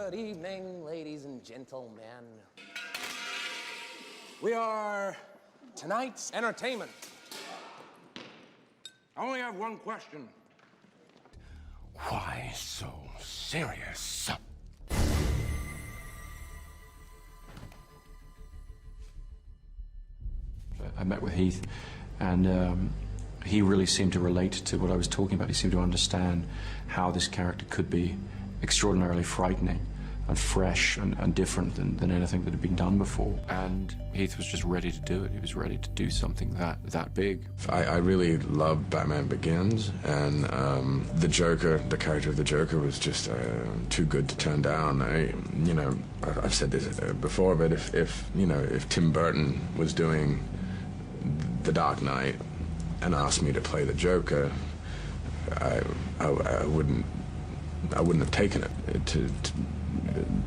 Good evening, ladies and gentlemen. We are tonight's entertainment. I only have one question. Why so serious? I met with Heath, and he really seemed to relate to what I was talking about. He seemed to understand how this character could be extraordinarily frightening and fresh and different than anything that had been done before. And Heath was just ready to do it. He was ready to do something that big. I really loved Batman Begins, and the Joker, the character of the Joker, was just too good to turn down. I've said this before, but if Tim Burton was doing The Dark Knight and asked me to play the Joker, I wouldn't have taken it. To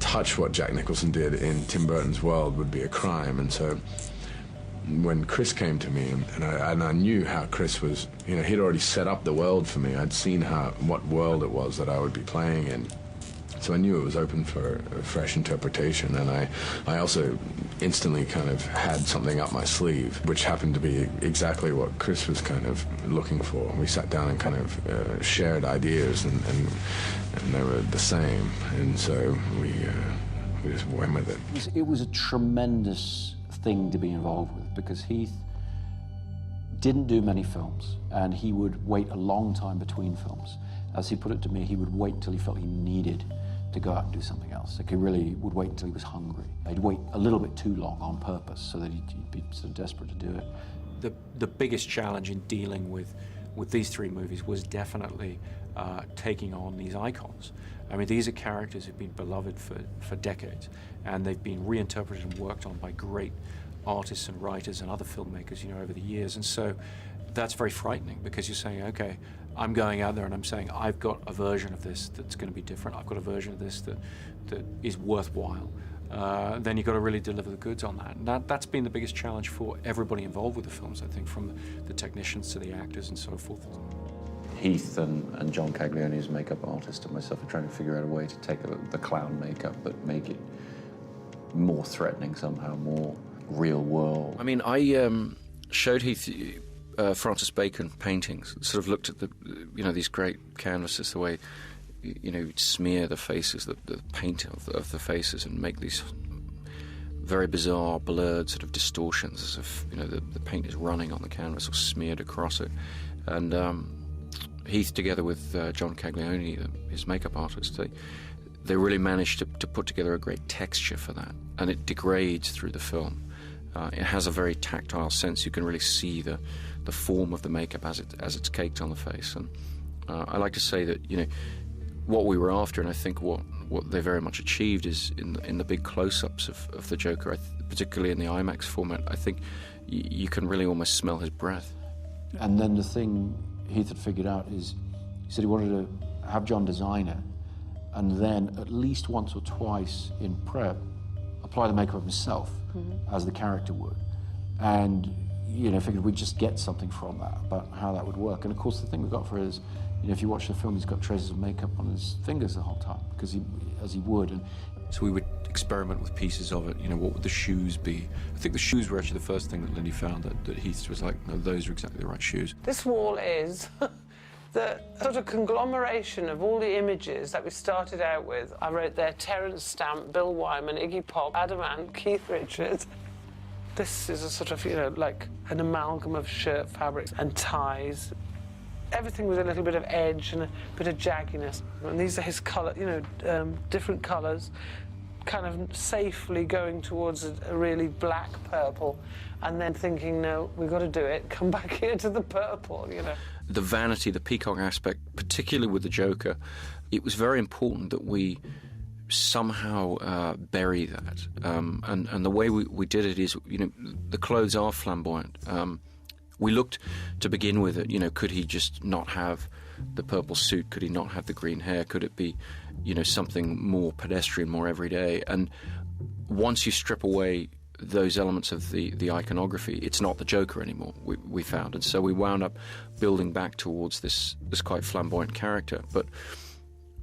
touch what Jack Nicholson did in Tim Burton's world would be a crime. And so when Chris came to me, and I knew how Chris was, he'd already set up the world for me. I'd seen what world it was that I would be playing in. So I knew it was open for a fresh interpretation, and I also instantly kind of had something up my sleeve, which happened to be exactly what Chris was kind of looking for. We sat down and kind of shared ideas, and they were the same, and so we just went with it. It was a tremendous thing to be involved with, because Heath didn't do many films, and he would wait a long time between films. As he put it to me, he would wait until he felt he needed to go out and do something else. Like, he really would wait until he was hungry. He'd wait a little bit too long on purpose so that he'd be so desperate to do it. The biggest challenge in dealing with these three movies was definitely taking on these icons. I mean, these are characters who've been beloved for decades, and they've been reinterpreted and worked on by great artists and writers and other filmmakers, over the years. And so that's very frightening, because you're saying, okay, I'm going out there and I'm saying, I've got a version of this that's going to be different. I've got a version of this that is worthwhile. Then you've got to really deliver the goods on that. And that's been the biggest challenge for everybody involved with the films, I think, from the technicians to the actors and so forth. Heath and John Caglione, as makeup artist, and myself are trying to figure out a way to take the clown makeup but make it more threatening somehow, more real world. I mean, I showed Heath Francis Bacon paintings, sort of looked at these great canvases, the way you'd smear the faces, the paint of the faces, and make these very bizarre, blurred sort of distortions, as if the paint is running on the canvas or smeared across it. And Heath, together with John Caglione, his makeup artist, they really managed to put together a great texture for that, and it degrades through the film. It has a very tactile sense. You can really see the form of the makeup as it's caked on the face. And I like to say that what we were after, and I think what they very much achieved, is in the big close-ups of the Joker, particularly in the IMAX format. I think you can really almost smell his breath. And then the thing Heath had figured out is, he said he wanted to have John design it, and then at least once or twice in prep apply the makeup himself, as the character would. And figured we'd just get something from that about how that would work. And of course the thing we got for it is, if you watch the film, he's got traces of makeup on his fingers the whole time, because as he would. And so we would experiment with pieces of it. What would the shoes be? I think the shoes were actually the first thing that Lindy found that Heath was like, no, those are exactly the right shoes. This wall is the sort of conglomeration of all the images that we started out with. I wrote there Terence Stamp, Bill Wyman, Iggy Pop, Adam Ant, Keith Richards. This is a sort of, like an amalgam of shirt fabrics and ties. Everything with a little bit of edge and a bit of jagginess. And these are his colour, different colours, kind of safely going towards a really black purple, and then thinking, no, we've got to do it, come back here to the purple, The vanity, the peacock aspect, particularly with the Joker, it was very important that we somehow bury that. And the way we did it is, the clothes are flamboyant. We looked to begin with it, could he just not have the purple suit? Could he not have the green hair? Could it be, something more pedestrian, more everyday? And once you strip away those elements of the iconography, it's not the Joker anymore, we found. And so we wound up building back towards this quite flamboyant character. But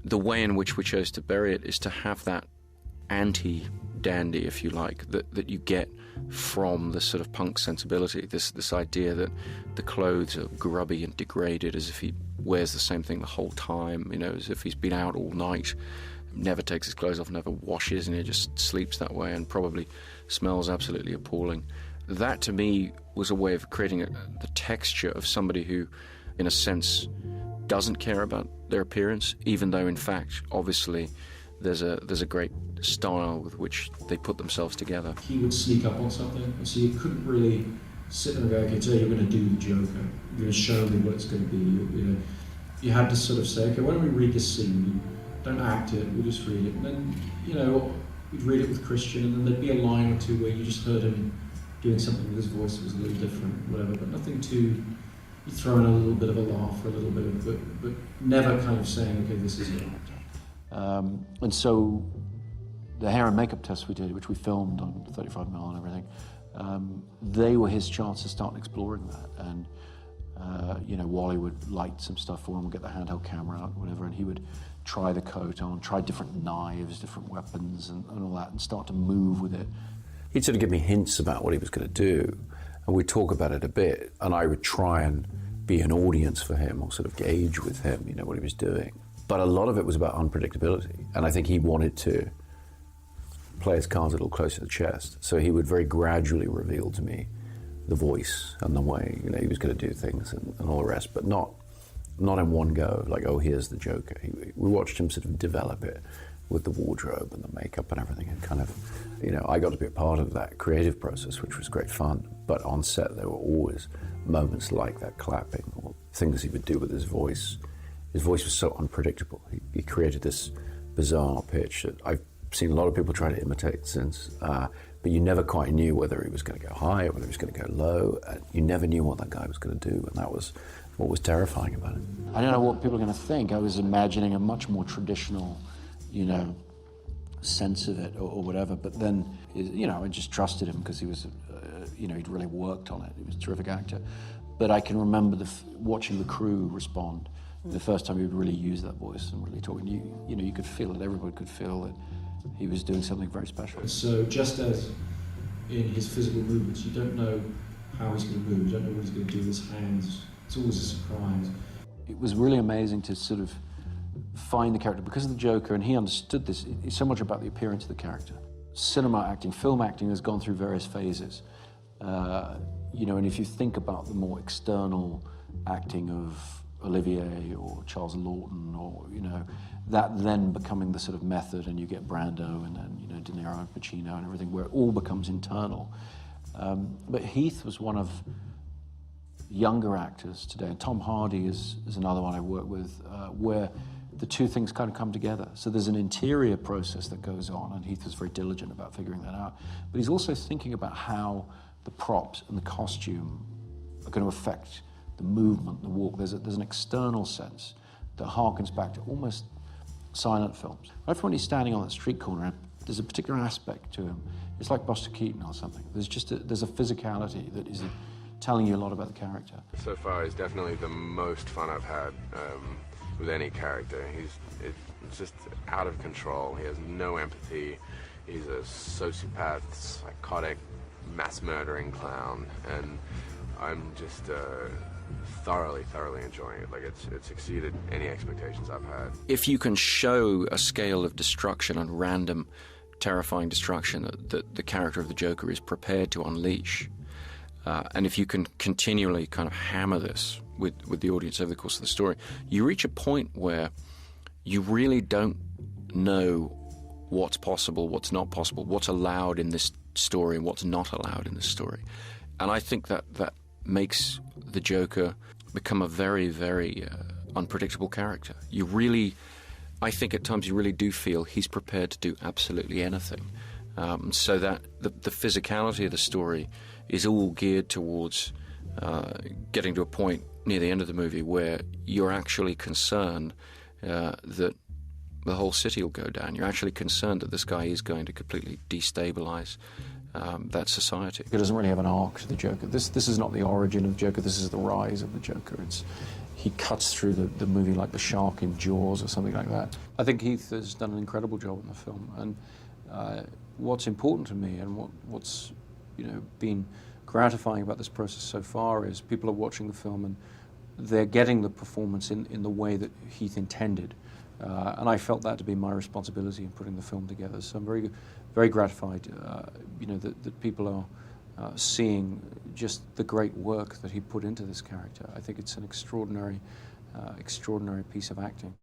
the way in which we chose to bury it is to have that anti-dandy, if you like, that you get from the sort of punk sensibility, this idea that the clothes are grubby and degraded, as if he wears the same thing the whole time, you know, as if he's been out all night, never takes his clothes off, never washes, and he just sleeps that way and probably smells absolutely appalling. That, to me, was a way of creating the texture of somebody who, in a sense, doesn't care about their appearance, even though, in fact, obviously, there's a great style with which they put themselves together. He would sneak up on something, and so you couldn't really sit there and go, okay, today you're going to do the Joker. You're going to show me what it's going to be. You know, you had to sort of say, okay, why don't we read this scene? Don't act it, we'll just read it. And then, you know, we'd read it with Christian, and then there'd be a line or two where you just heard him doing something with his voice that was a little different, whatever, but nothing too... You throw in a little bit of a laugh or a little bit of... But never kind of saying, okay, this is it. And so the hair and makeup tests we did, which we filmed on 35mm and everything, they were his chance to start exploring that. And, you know, Wally would light some stuff for him, we'd get the handheld camera out, whatever, and he would try the coat on, try different knives, different weapons, and all that, and start to move with it. He'd sort of give me hints about what he was going to do, and we'd talk about it a bit, and I would try and be an audience for him, or sort of gauge with him, you know, what he was doing. But a lot of it was about unpredictability, and I think he wanted to play his cards a little closer to the chest, so he would very gradually reveal to me the voice and the way, you know, he was going to do things and all the rest, but not in one go, like, oh, here's the Joker. We watched him sort of develop it with the wardrobe and the makeup and everything, and kind of, you know, I got to be a part of that creative process, which was great fun. But on set, there were always moments like that clapping, or things he would do with his voice. His voice was so unpredictable. He created this bizarre pitch that I've seen a lot of people try to imitate since, but you never quite knew whether he was going to go high or whether he was going to go low. You never knew what that guy was going to do, and that was what was terrifying about it. I don't know what people are going to think. I was imagining a much more traditional, you know, sense of it or whatever, but then, you know, I just trusted him because he was, you know, he'd really worked on it. He was a terrific actor. But I can remember watching the crew respond the first time he would really use that voice and really talk. And you know, you could feel it, everybody could feel that he was doing something very special. So just as in his physical movements, you don't know how he's going to move, you don't know what he's going to do with his hands. It's always a surprise. It was really amazing to sort of find the character because of the Joker, and he understood this. It's so much about the appearance of the character. Cinema acting, film acting has gone through various phases. You know, and if you think about the more external acting of Olivier or Charles Lawton, or, you know, that then becoming the sort of method, and you get Brando and then, you know, De Niro and Pacino and everything, where it all becomes internal. But Heath was one of younger actors today, and Tom Hardy is another one I work with, where the two things kind of come together. So there's an interior process that goes on, and Heath was very diligent about figuring that out. But he's also thinking about how the props and the costume are going to affect the movement, the walk. There's an external sense that harkens back to almost silent films. Right from when he's standing on that street corner, there's a particular aspect to him. It's like Buster Keaton or something. There's a physicality that is telling you a lot about the character. So far, it's definitely the most fun I've had with any character. It's just out of control. He has no empathy. He's a sociopath, psychotic, mass-murdering clown, and I'm just thoroughly enjoying it. Like, it's exceeded any expectations I've had. If you can show a scale of destruction and random, terrifying destruction that the character of the Joker is prepared to unleash, and if you can continually kind of hammer this with the audience over the course of the story, you reach a point where you really don't know what's possible, what's not possible, what's allowed in this story and what's not allowed in this story. And I think that makes the Joker become a very, very unpredictable character. I think at times you really do feel he's prepared to do absolutely anything. So that the physicality of the story is all geared towards getting to a point near the end of the movie where you're actually concerned that the whole city will go down. You're actually concerned that this guy is going to completely destabilize that society. It doesn't really have an arc to the Joker. This is not the origin of the Joker, this is the rise of the Joker. he cuts through the movie like the shark in Jaws or something like that. I think Heath has done an incredible job in the film, and what's important to me and what's been gratifying about this process so far is people are watching the film and they're getting the performance in the way that Heath intended. And I felt that to be my responsibility in putting the film together. So I'm very, very gratified, that people are seeing just the great work that he put into this character. I think it's an extraordinary piece of acting.